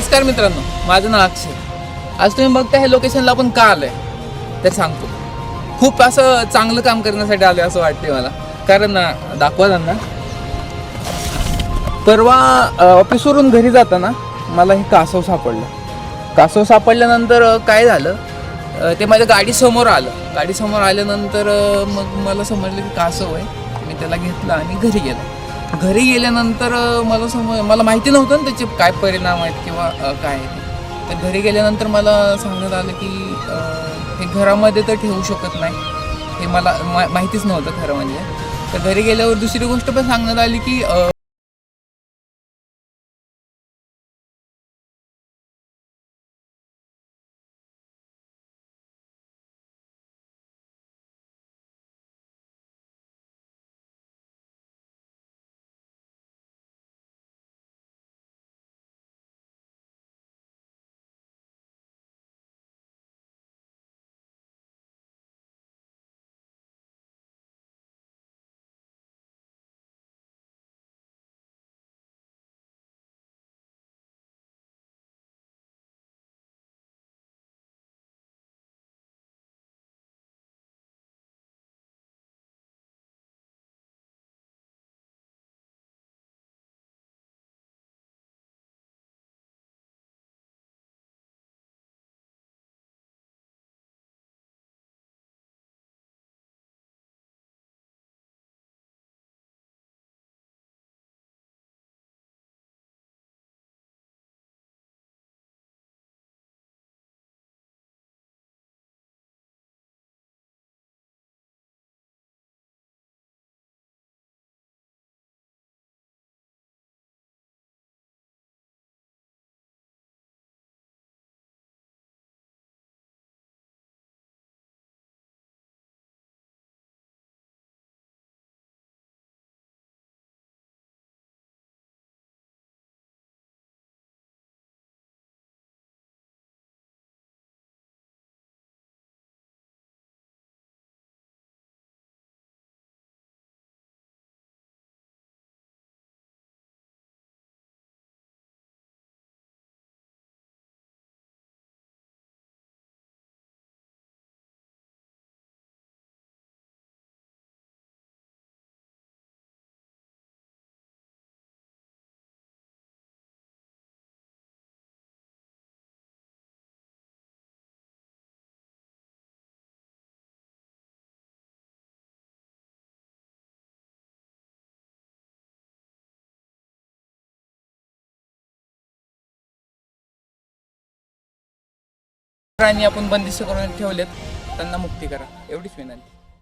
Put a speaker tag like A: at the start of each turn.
A: नमस्कार मित्रांनो, माझं नाव अक्षय. आज तुम्ही बघता हे लोकेशनला आपण का आलोय ते सांगतो. खूप असं चांगलं काम करण्यासाठी आलोय असं वाटतंय मला. कारण दाखवा त्यांना. परवा ऑफिसवरून घरी जाताना मला हे कासव सापडलं. कासव सापडल्यानंतर काय झालं, ते माझ्या गाडीसमोर आलं. गाडीसमोर आल्यानंतर मग मला समजलं की कासव आहे. मी त्याला घेतलं आणि घरी गेलो. घरी गेल्यानंतर मला माहिती नव्हतं ना त्याचे काय परिणाम आहेत किंवा काय आहे. तर घरी गेल्यानंतर मला सांगण्यात आलं की हे घरामध्ये तर ठेवू शकत नाही. हे मला माहितीच नव्हतं खरं म्हणजे. तर घरी गेल्यावर दुसरी गोष्ट पण सांगण्यात आली की प्राणी आपण बंदिस्त करून ठेवलेत, त्यांना मुक्ती करा एवढीच विनंती.